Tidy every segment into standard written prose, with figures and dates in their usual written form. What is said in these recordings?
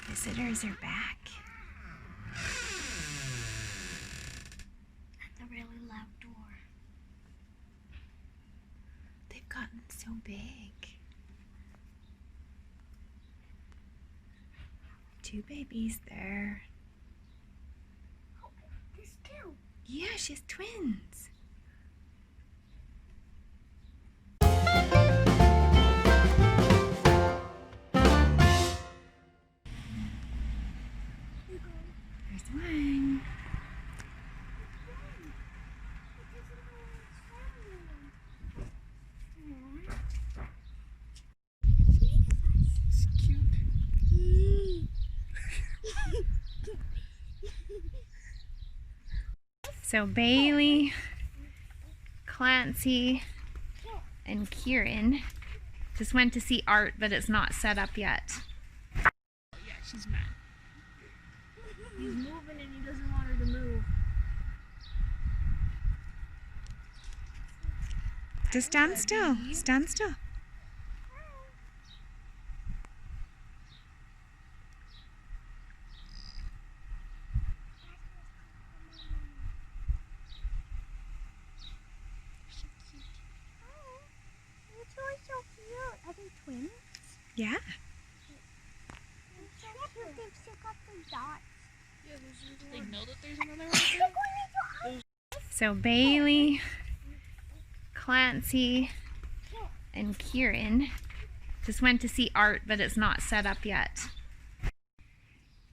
visitors are back. That's a really loud door. They've gotten so big. 2 babies there. Oh, there's 2. Yeah, she has twins. There's one. It's cute. So Bailey, Clancy, and Kieran just went to see Art, but it's not set up yet. Yeah, she's mad. He's moving and he doesn't want her to move. Just stand still. Stand still. It's always so cute. Are they twins? Yeah. They've still got the dots. Yeah, they know that there's another one. So Bailey, Clancy, and Kieran just went to see Art, but it's not set up yet.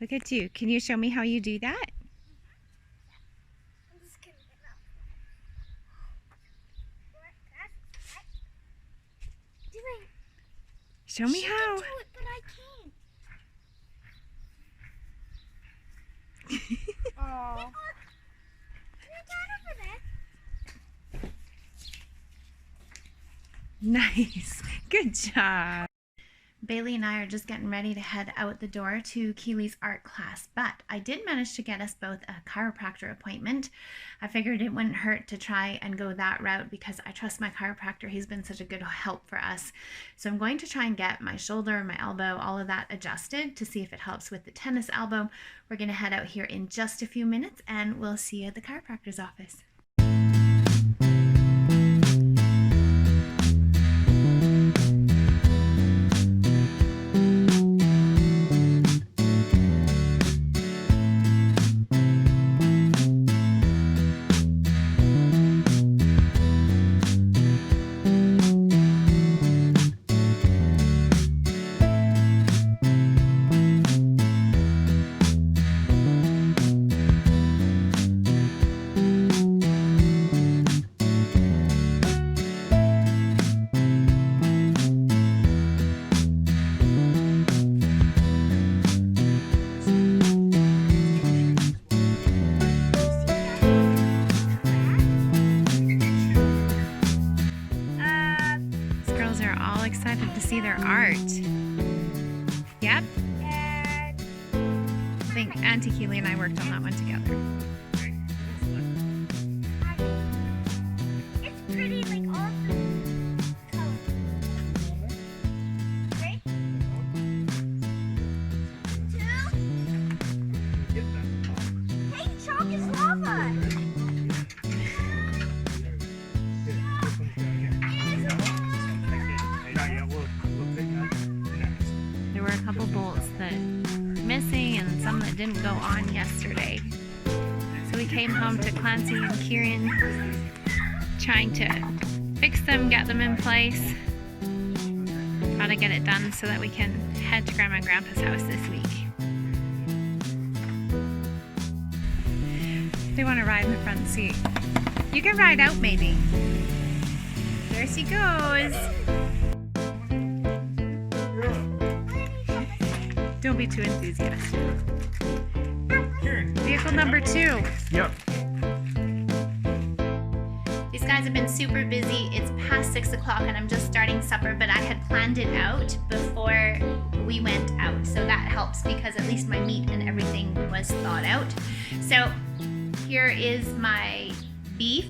Look at you. Can you show me how you do that? I'm just kidding. Doing. Show me She how. can do it, but I can't. Oh. Nice. Good job. Bailey and I are just getting ready to head out the door to Keely's art class, but I did manage to get us both a chiropractor appointment. I figured it wouldn't hurt to try and go that route because I trust my chiropractor. He's been such a good help for us. So I'm going to try and get my shoulder, my elbow, all of that adjusted to see if it helps with the tennis elbow. We're going to head out here in just a few minutes and we'll see you at the chiropractor's office. Excited to see their art. Yep. I think Auntie Keely and I worked on that one together. It's pretty, like all the colors. Ready? 2. Hey, chalk is lava. There were a couple bolts that were missing and some that didn't go on yesterday. So we came home to Clancy and Kieran trying to fix them, get them in place. Try to get it done so that we can head to Grandma and Grandpa's house this week. They want to ride in the front seat. You can ride out maybe. There she goes. Don't be too enthusiastic. Vehicle number 2. Yep. These guys have been super busy. It's past 6 o'clock and I'm just starting supper, but I had planned it out before we went out. So that helps because at least my meat and everything was thawed out. So here is my beef.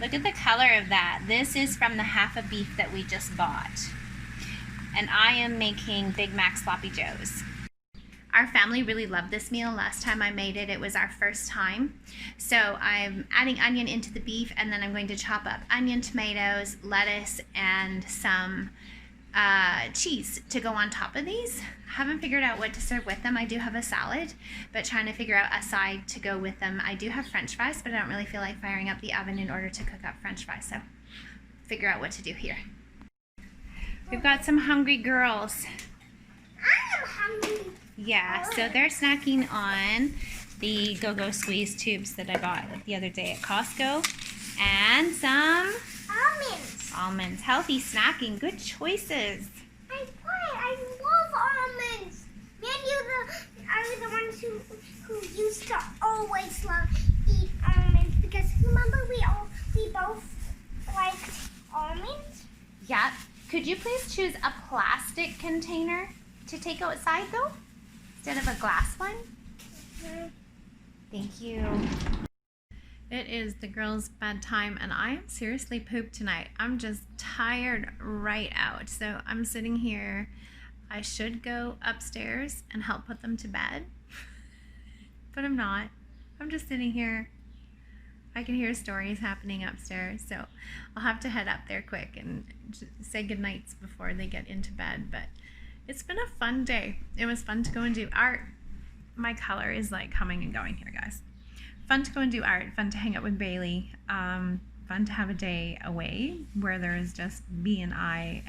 Look at the color of that. This is from the half a beef that we just bought. And I am making Big Mac Sloppy Joes. Our family really loved this meal. Last time I made it, it was our first time. So I'm adding onion into the beef, and then I'm going to chop up onion, tomatoes, lettuce, and some cheese to go on top of these. Haven't figured out what to serve with them. I do have a salad, but trying to figure out a side to go with them. I do have French fries, but I don't really feel like firing up the oven in order to cook up French fries, so figure out what to do here. We've got some hungry girls. I am hungry. Yeah, so they're snacking on the Go-Go Squeeze tubes that I bought the other day at Costco, and some Almonds. almonds. Healthy snacking, good choices. I love almonds. Me and you are the ones who used to always eat almonds because remember we both liked almonds. Yeah. Could you please choose a plastic container to take outside though, instead of a glass one? Thank you. It is the girls' bedtime, and I am seriously pooped tonight. I'm just tired right out. So I'm sitting here. I should go upstairs and help put them to bed, but I'm not. I'm just sitting here. I can hear stories happening upstairs, so I'll have to head up there quick and say goodnights before they get into bed. But it's been a fun day. It was fun to go and do art. My color is like coming and going here, guys. Fun to go and do art, fun to hang out with Bailey, fun to have a day away where there's just me and I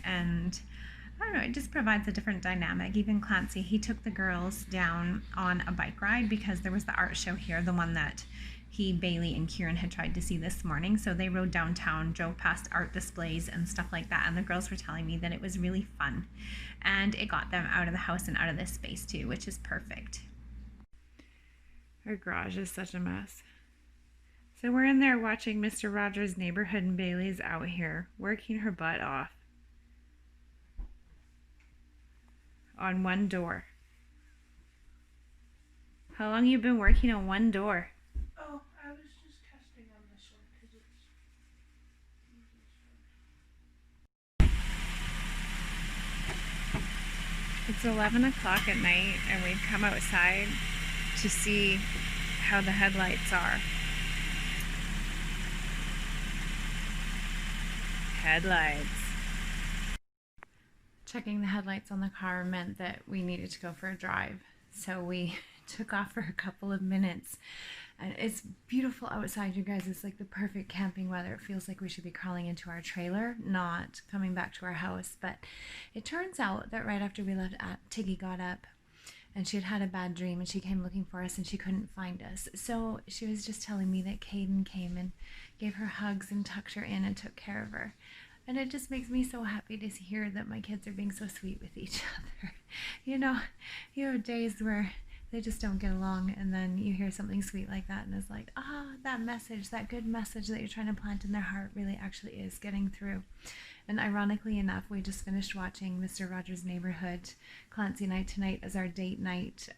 don't know, it just provides a different dynamic. Even Clancy, he took the girls down on a bike ride because there was the art show here, the one that Bailey, and Kieran had tried to see this morning. So they rode downtown, drove past art displays and stuff like that, and the girls were telling me that it was really fun. And it got them out of the house and out of this space too, which is perfect. Our garage is such a mess. So we're in there watching Mr. Rogers' Neighborhood, and Bailey's out here working her butt off on one door. How long you been working on one door? Oh, I was just testing on this one because It's 11 o'clock at night, and we've come outside to see how the headlights are. Headlights. Checking the headlights on the car meant that we needed to go for a drive, so we took off for a couple of minutes. And it's beautiful outside, you guys. It's like the perfect camping weather. It feels like we should be crawling into our trailer, not coming back to our house. But it turns out that right after we left, Tiggy got up and she had had a bad dream, and she came looking for us and she couldn't find us. So she was just telling me that Caden came and gave her hugs and tucked her in and took care of her. And it just makes me so happy to hear that my kids are being so sweet with each other. You know, you have days where they just don't get along, and then you hear something sweet like that and it's like, that message, that good message that you're trying to plant in their heart really actually is getting through. And ironically enough, we just finished watching Mr. Rogers' Neighborhood. Clancy and I tonight as our date night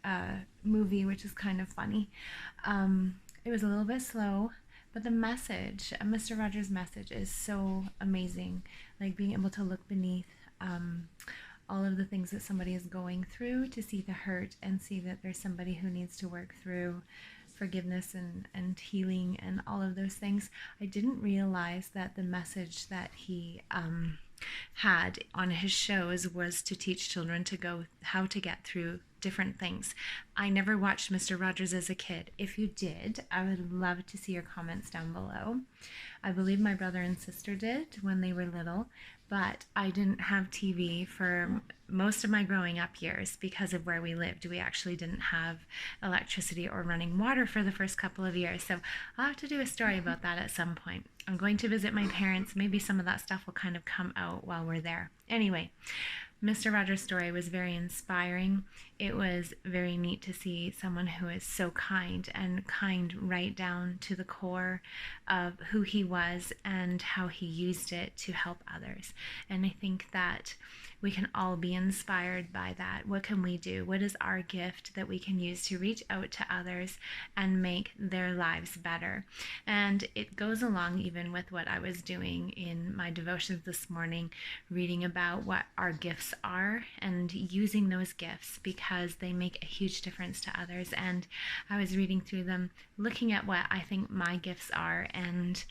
movie, which is kind of funny. It was a little bit slow, but the message, Mr. Rogers' message, is so amazing. Like being able to look beneath all of the things that somebody is going through, to see the hurt and see that there's somebody who needs to work through forgiveness and healing and all of those things. I didn't realize that the message that he had on his shows was to teach children to go how to get through different things. I never watched Mr. Rogers as a kid. If you did, I would love to see your comments down below. I believe my brother and sister did when they were little, but I didn't have TV for most of my growing up years because of where we lived. We actually didn't have electricity or running water for the first couple of years, so I'll have to do a story about that at some point. I'm going to visit my parents. Maybe some of that stuff will kind of come out while we're there. Anyway, Mr. Rogers' story was very inspiring. It was very neat to see someone who is so kind, and kind right down to the core of who he was and how he used it to help others. And I think that we can all be inspired by that. What can we do? What is our gift that we can use to reach out to others and make their lives better? And it goes along even with what I was doing in my devotions this morning, reading about what our gifts are and using those gifts because they make a huge difference to others. And I was reading through them, looking at what I think my gifts are, and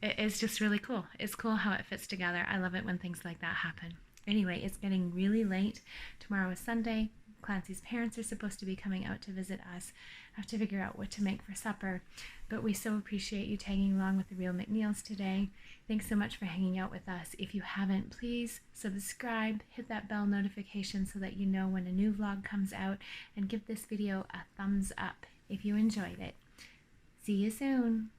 it's just really cool. It's cool how it fits together. I love it when things like that happen. Anyway, it's getting really late. Tomorrow is Sunday. Clancy's parents are supposed to be coming out to visit us. I have to figure out what to make for supper, but we so appreciate you tagging along with the Real McNeils today. Thanks so much for hanging out with us. If you haven't, please subscribe, hit that bell notification so that you know when a new vlog comes out, and give this video a thumbs up if you enjoyed it. See you soon.